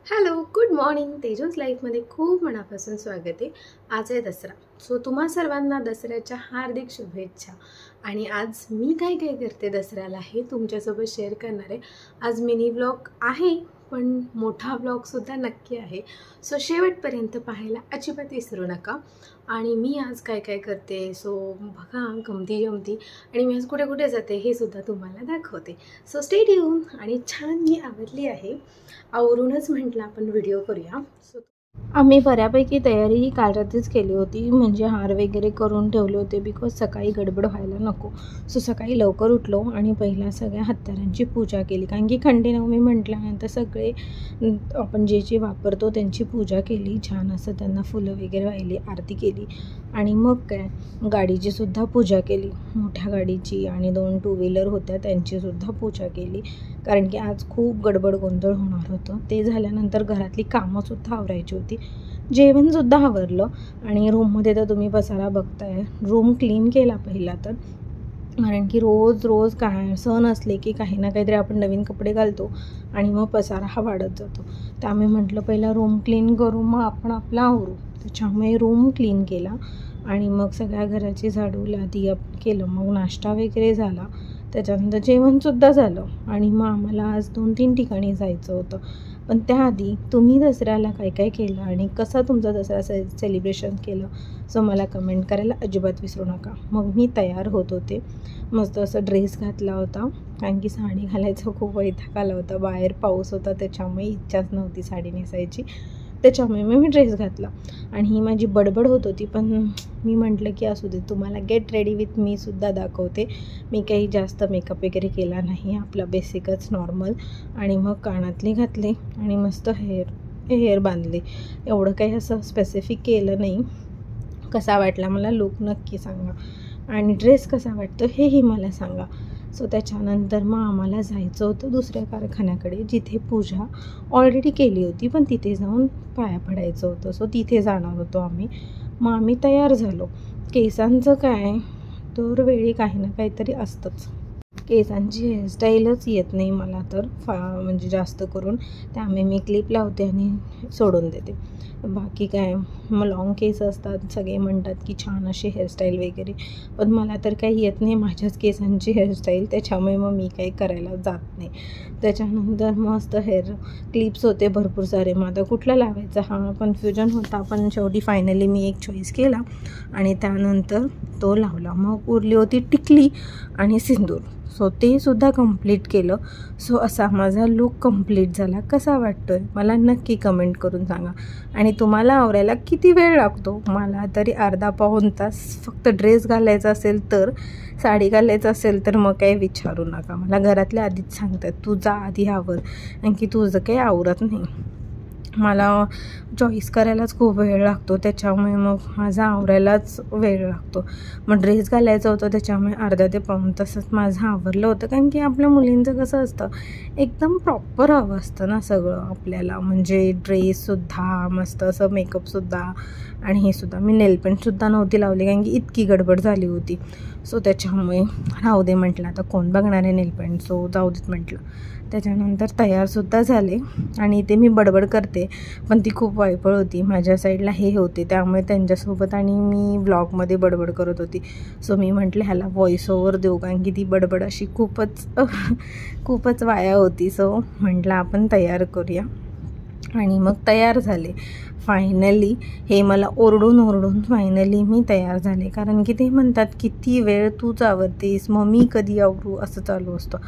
Hello, good morning. Tejas लाईफमध्ये खूप मनापासून स्वागत आहे. आज आहे दसरा. सो तुम्हा सर्वांना दसऱ्याच्या हार्दिक शुभेच्छा. आणि आज मी काय काय करते दसऱ्याला हे तुमच्यासोबत शेअर करणार आहे. आज मिनी व्लॉग आहे, पण मोठा व्लॉगसुद्धा नक्की आहे. सो शेवटपर्यंत पाहायला अजिबात विसरू नका. आणि मी आज काय काय करते सो बघा, गमती जमती. आणि मी आज कुठे कुठे जाते हे सुद्धा तुम्हाला दाखवते. So stay tune. आणि छान मी आवडली आहे, आवरूनच म्हटलं आपण व्हिडिओ करूया. सो आम्ही बऱ्यापैकी तयारी ही काल रात्रीच केली होती, म्हणजे हार वगैरे करून ठेवले होते बिकॉज सकाळी गडबड व्हायला नको. सो सकाळी लवकर उठलो आणि पहिला सगळ्या हत्यारांची पूजा केली, कारण की खंडेनवमी म्हटल्यानंतर सगळे आपण जे जे वापरतो त्यांची पूजा केली. छान असं त्यांना फुलं वगैरे वाहिली, आरती केली. आणि मग काय, गाडीची सुद्धा पूजा केली, मोठ्या गाडीची. आणि 2 टू व्हीलर होत्या त्यांचीसुद्धा पूजा केली, कारण की आज खूप गडबड गोंधळ होणार होतं. ते झाल्यानंतर घरातली कामंसुद्धा आवरायची होती, जेवणसुद्धा आवरलं. आणि रूममध्ये तर तुम्ही पसारा बघताय. रूम क्लीन केला पहिला तर, कारण की रोज काय सण असले की काही ना काहीतरी आपण नवीन कपडे घालतो आणि मग पसारा हा वाढत जातो. त्यामुळे म्हटलं पहिला रूम क्लीन करू, मग आपण आपला आवरू. त्याच्यामुळे रूम क्लीन केला आणि मग सगळ्या घराची झाडू लादी केलं. मग नाश्ता वगैरे झाला, त्याच्यानंतर जेवणसुद्धा झालं. आणि मग आम्हाला आज 2-3 ठिकाणी जायचं होतं. पण त्याआधी तुम्ही दसऱ्याला काय काय केलं आणि कसा तुमचा दसरा सेलिब्रेशन केलं सो मला कमेंट करायला अजिबात विसरू नका. मग मी तयार होत होते, मस्त असं ड्रेस घातला होता, कारण की साडी घालायचं खूप वैताग आला होता. बाहेर पाऊस होता, त्याच्यामुळे इच्छाच नव्हती साडी नेसायची. त्याच्यामुळे मी ड्रेस घातला. आणि ही माझी बडबड होत होती, पण मी म्हटलं की असू दे, तुम्हाला गेट रेडी विथ मी सुद्धा दाखवते. मी काही जास्त मेकअप वगैरे केला नाही, आपला बेसिकच नॉर्मल. आणि मग कानातले घातले आणि मस्त हेअर बांधले. एवढं काही असं स्पेसिफिक केलं नाही. कसा वाटला मला लूक नक्की सांगा, आणि ड्रेस कसा वाटतो हेही मला सांगा. सो त्याच्यानंतर मग आम्हाला जायचं होतं दुसऱ्या कारखान्याकडे, जिथे पूजा ऑलरेडी केली होती, पण तिथे जाऊन पाया पडायचं होतं. सो तिथे जाणार होतो आम्ही. मग आम्ही तयार झालो. केसांचं काय, दरवेळी काही ना काहीतरी असतंच. केसांची हेअरस्टाईलच येत नाही मला तर म्हणजे जास्त करून, त्यामुळे मी क्लिप लावते आणि सोडून देते. बाकी काय, मग लॉंग केस असतात, सगळे म्हणतात की छान अशी हेअरस्टाईल वगैरे, पण मला तर काही येत नाही माझ्याच केसांची हेअरस्टाईल. त्याच्यामुळे मग मी काही करायला जात नाही. त्याच्यानंतर मस्त हेअर क्लिप्स होते भरपूर सारे. मग आता कुठला लावायचा हा कन्फ्युजन होता, पण शेवटी फायनली मी एक चॉईस केला आणि त्यानंतर तो लावला. मग उरली होती टिकली आणि सिंदूर. सो ते सुद्धा कंप्लीट केलं. सो असा माझा लूक कंप्लीट झाला. कसा वाटतो आहे मला नक्की कमेंट करून सांगा. आणि तुम्हाला आवरायला किती वेळ लागतो? मला तरी अर्धा पाऊण तास. फक्त ड्रेस घालायचा असेल तर, साडी घालायचं असेल तर मग काही विचारू नका. मला घरातल्या आधीच सांगतात तू जा आधी आवर, कारण की तुझं काही आवरत नाही. मला चॉईस करायलाच खूप वेळ लागतो, त्याच्यामुळे मग माझा आवरायलाच वेळ लागतो. मग ड्रेस घालायचं होतं, त्याच्यामुळे अर्धा ते पाऊण तासात माझं आवरलं होतं. कारण की आपल्या मुलींचं कसं असतं, एकदम प्रॉपर हवं असतं ना सगळं आपल्याला, म्हणजे ड्रेससुद्धा मस्त असं, मेकअपसुद्धा. आणि हे सुद्धा मी नेलपेंटसुद्धा नव्हती लावली, कारण की इतकी गडबड झाली होती. सो त्याच्यामुळे राहू दे म्हटलं, आता कोण बघणार आहे नेलपेंट, सो जाऊ देत म्हटलं. त्याच्यानंतर तयारसुद्धा झाले. आणि इथे मी बडबड करते, पण ती खूप वायफळ होती. माझ्या साईडला हे होते, त्यामुळे त्यांच्यासोबत आणि मी व्लॉगमध्ये बडबड करत होती. सो मी म्हटलं ह्याला व्हॉइस ओव्हर देऊ, कारण की ती बडबड अशी खूपच वाया होती. सो म्हटलं आपण तयार करूया. आणि मग तयार झाले फायनली. हे मला ओरडून फायनली मी तयार झाले, कारण की ते म्हणतात किती वेळ तूच आवरतेस, मग मी कधी आवरू, असं चालू असतं.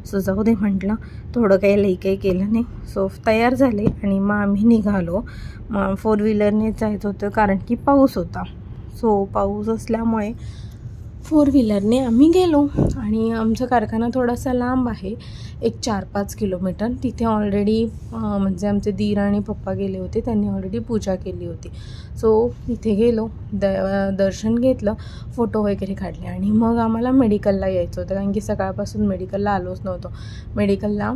सो जाऊ दे म्हटलं, थोडं काही केलं नाही. सो तयार झाले आणि मग आम्ही निघालो. मग 4 व्हीलरने जायचं होतं, कारण की पाऊस होता. सो पाऊस असल्यामुळे 4 व्हीलरने आम्ही गेलो. आणि आमचा कारखाना थोडासा लांब आहे, एक 4-5 किलोमीटर. तिथे ऑलरेडी म्हणजे आमचे दीर आणि पप्पा गेले होते, त्यांनी ऑलरेडी पूजा केली होती. सो तिथे गेलो, दर्शन घेतलं, फोटो वगैरे काढले. आणि मग आम्हाला मेडिकलला यायचं होतं, कारण की सकाळपासून मेडिकलला आलोच नव्हतो. मेडिकलला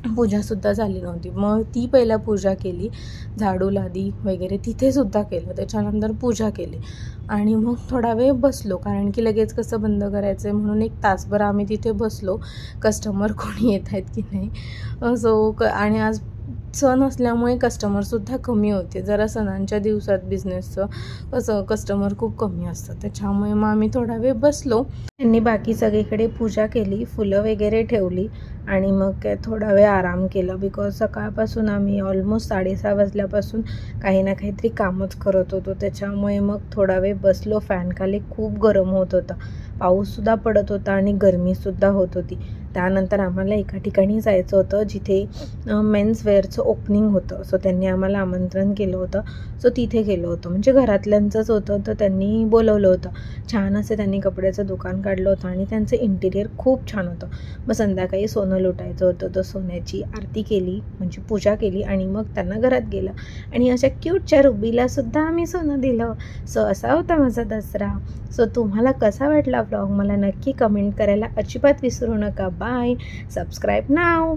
पूजासुद्धा झाली नव्हती. मग ती पहिला पूजा केली, झाडू लादी वगैरे तिथेसुद्धा केलं. त्याच्यानंतर पूजा केली आणि मग थोडा वेळ बसलो, कारण की लगेच कसं बंद करायचं आहे म्हणून 1 तासभर आम्ही तिथे बसलो, कस्टमर कोणी येत आहेत की नाही. सो आणि आज सण असल्यामुळे कस्टमरसुद्धा कमी होते. जरा सणांच्या दिवसात बिझनेसचं कसं कस्टमर खूप कमी असतं, त्याच्यामुळे मग आम्ही थोडा वेळ बसलो. त्यांनी बाकी सगळीकडे पूजा केली, फुलं वगैरे ठेवली आणि मग काय थोडा वेळ आराम केला. बिकॉज सकाळपासून आम्ही ऑलमोस्ट 6:30 वाजल्यापासून काही ना काहीतरी कामच करत होतो, त्याच्यामुळे मग थोडा वेळ बसलो फॅनखाली. खूप गरम होत होता, पाऊससुद्धा पडत होता आणि गरमीसुद्धा होत होती. त्यानंतर आम्हाला एका ठिकाणी जायचं होतं जिथे मेन्स वेअरचं ओपनिंग होतं. सो त्यांनी आम्हाला आमंत्रण केलं होतं. सो तिथे गेलो होतो, म्हणजे घरातल्यांचंच होतं, तर त्यांनी बोलवलं होतं. छान असे त्यांनी कपड्याचं दुकान काढलं होतं आणि त्यांचं इंटिरियर खूप छान होतं. मग संध्याकाळी सोनं लुटायचं होतं, तर सोन्याची आरती केली, म्हणजे पूजा केली आणि मग त्यांना घरात गेलं आणि अशा क्यूटच्या रुबीलासुद्धा आम्ही सोनं दिलं. सो असा होता माझा दसरा. सो तुम्हाला कसा वाटला व्लॉग मला नक्की कमेंट करायला अजिबात विसरू नका. बाय, सबस्क्राईब नाव.